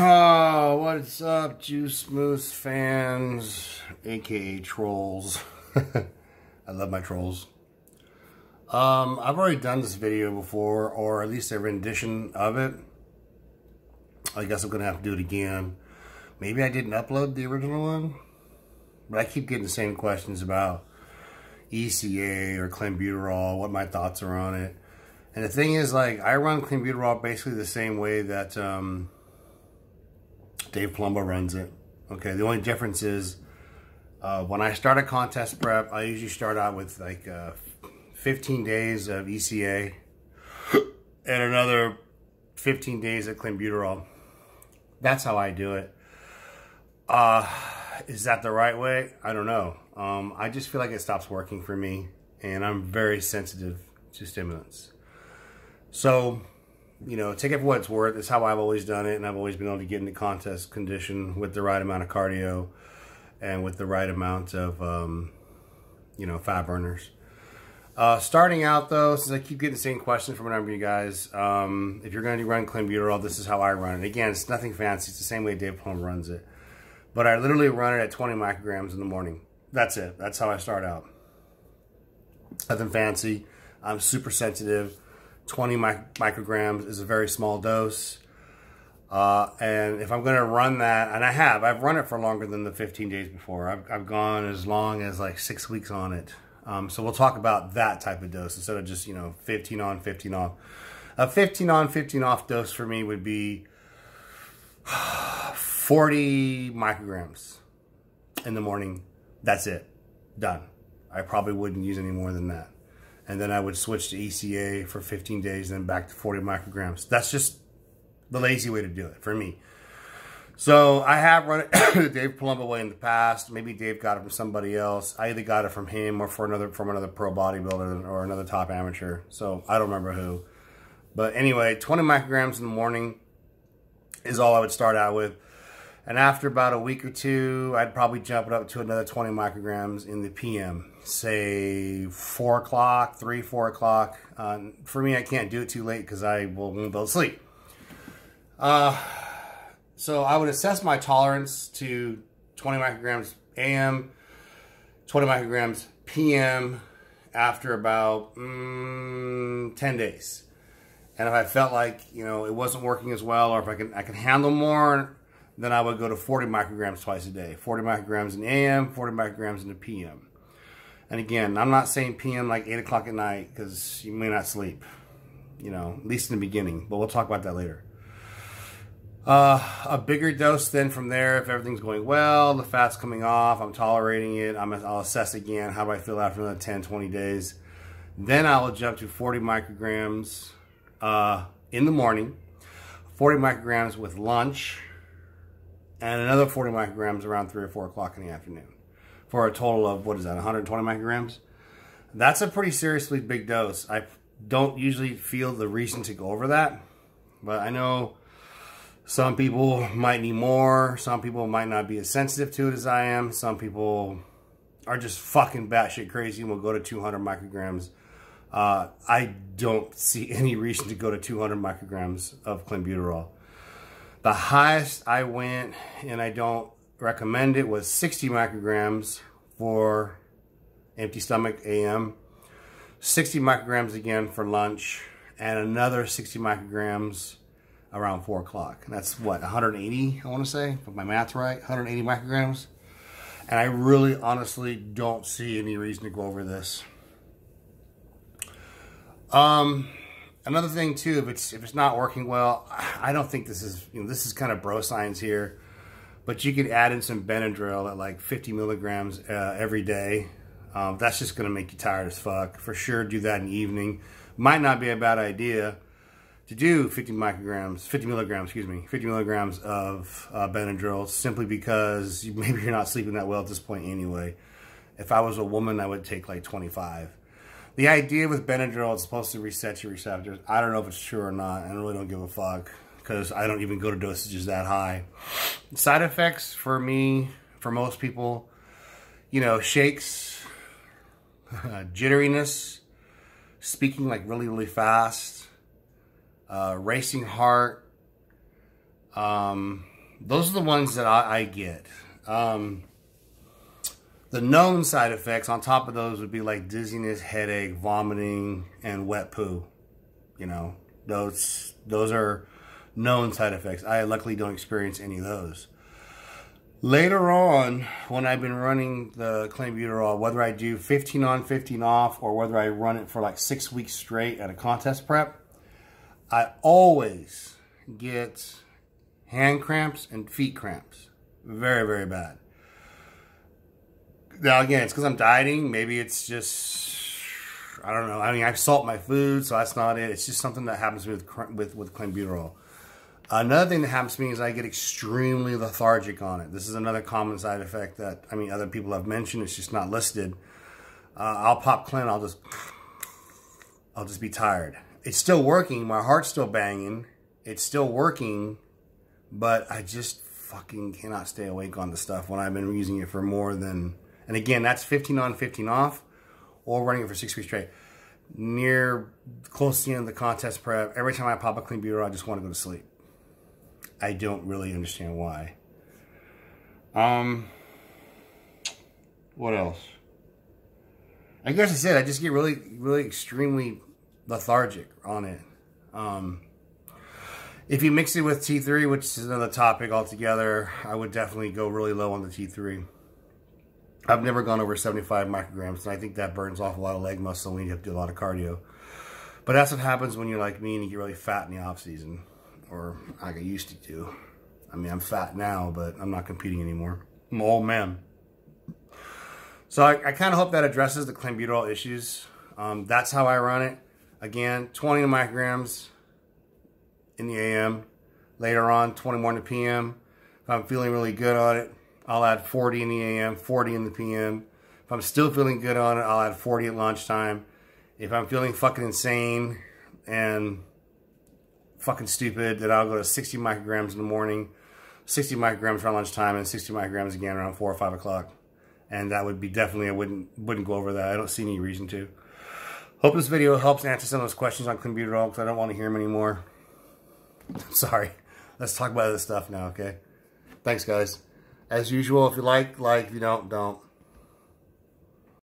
Oh, what's up, Juice Moose fans, aka trolls? I love my trolls. I've already done this video before, or at least a rendition of it. I guess I'm gonna have to do it again. Maybe I didn't upload the original one, but I keep getting the same questions about ECA or clenbuterol, what my thoughts are on it. And the thing is, like, I run clenbuterol basically the same way that Dave Palumbo runs it. Okay, the only difference is when I start a contest prep, I usually start out with like 15 days of ECA and another 15 days of clenbuterol. That's how I do it. Is that the right way? I don't know. I just feel like it stops working for me, and I'm very sensitive to stimulants. So, you know, take it for what it's worth. It's how I've always done it, and I've always been able to get into contest condition with the right amount of cardio and with the right amount of, you know, fat burners. Starting out, though, since I keep getting the same question from a number of you guys, if you're going to run clenbuterol, this is how I run it. Again, it's nothing fancy. It's the same way Dave Palumbo runs it. But I literally run it at 20 micrograms in the morning. That's it. That's how I start out. Nothing fancy. I'm super sensitive. 20 micrograms is a very small dose. And if I'm going to run that, and I've run it for longer than the 15 days before. I've gone as long as like 6 weeks on it. So we'll talk about that type of dose instead of just, you know, 15 on, 15 off. A 15 on, 15 off dose for me would be 40 micrograms in the morning. That's it. Done. I probably wouldn't use any more than that. And then I would switch to ECA for 15 days and then back to 40 micrograms. That's just the lazy way to do it for me. So I have run it the Dave Palumbo way in the past. Maybe Dave got it from somebody else. I either got it from him or from another pro bodybuilder or another top amateur. So I don't remember who. But anyway, 20 micrograms in the morning is all I would start out with. And after about a week or two, I'd probably jump it up to another 20 micrograms in the PM. Say 4 o'clock, 3, 4 o'clock. For me, I can't do it too late because I won't be able to sleep. So I would assess my tolerance to 20 micrograms AM, 20 micrograms PM after about 10 days. And if I felt like, you know, it wasn't working as well, or if I can handle more, then I would go to 40 micrograms twice a day. 40 micrograms in AM, 40 micrograms in the PM. And again, I'm not saying PM like 8 o'clock at night because you may not sleep, you know, at least in the beginning. But we'll talk about that later. A bigger dose then from there, if everything's going well, the fat's coming off, I'm tolerating it, I'll assess again how do I feel after another 10, 20 days. Then I will jump to 40 micrograms in the morning, 40 micrograms with lunch, and another 40 micrograms around 3 or 4 o'clock in the afternoon. For a total of, what is that, 120 micrograms? That's a pretty seriously big dose. I don't usually feel the reason to go over that, but I know some people might need more. Some people might not be as sensitive to it as I am. Some people are just fucking batshit crazy and will go to 200 micrograms. I don't see any reason to go to 200 micrograms of clenbuterol. The highest I went, and I don't recommend it, was 60 micrograms for empty stomach AM. 60 micrograms again for lunch, and another 60 micrograms around 4 o'clock. And that's what, 180, I want to say, if my math's right, 180 micrograms. And I really honestly don't see any reason to go over this. Another thing too, if it's not working well, I don't think this is, you know, this is kind of bro science here, but you could add in some Benadryl at like 50 milligrams every day. That's just going to make you tired as fuck. For sure, do that in the evening. Might not be a bad idea to do 50 milligrams of Benadryl, simply because maybe you're not sleeping that well at this point anyway. If I was a woman, I would take like 25. The idea with Benadryl, it's supposed to reset your receptors. I don't know if it's true or not. I really don't give a fuck because I don't even go to dosages that high. Side effects for me, for most people, you know, shakes, jitteriness, speaking like really, really fast, racing heart, those are the ones that I get. The known side effects on top of those would be like dizziness, headache, vomiting, and wet poo. You know, those are known side effects. I luckily don't experience any of those. Later on, when I've been running the clenbuterol, whether I do 15 on, 15 off, or whether I run it for like 6 weeks straight at a contest prep, I always get hand cramps and feet cramps. Very, very bad. Now, again, it's because I'm dieting. Maybe it's just, I don't know. I mean, I salt my food, so that's not it. It's just something that happens with clenbuterol. Another thing that happens to me is I get extremely lethargic on it. This is another common side effect that, I mean, other people have mentioned. It's just not listed. I'll pop Clen, I'll just be tired. It's still working. My heart's still banging. It's still working, but I just fucking cannot stay awake on the stuff when I've been using it for more than... And again, that's 15 on, 15 off, or running it for 6 weeks straight. Close to the end of the contest prep, every time I pop a clenbuterol, I just want to go to sleep. I don't really understand why. What else? I guess I said I just get really, really extremely lethargic on it. If you mix it with T3, which is another topic altogether, I would definitely go really low on the T3. I've never gone over 75 micrograms, and I think that burns off a lot of leg muscle when you have to do a lot of cardio. But that's what happens when you're like me and you get really fat in the off season, or like I used to do. I mean, I'm fat now, but I'm not competing anymore. I'm an old man. So I kind of hope that addresses the clenbuterol issues. That's how I run it. Again, 20 micrograms in the AM. Later on, 20 more in the PM. If I'm feeling really good on it, I'll add 40 in the AM, 40 in the PM. If I'm still feeling good on it, I'll add 40 at lunchtime. If I'm feeling fucking insane and fucking stupid, then I'll go to 60 micrograms in the morning, 60 micrograms around lunchtime, and 60 micrograms again around 4 or 5 o'clock. And that would be definitely, I wouldn't go over that. I don't see any reason to. Hope this video helps answer some of those questions on clenbuterol, because I don't want to hear them anymore. Sorry. Let's talk about other stuff now, okay? Thanks, guys. As usual, if you like, if you don't.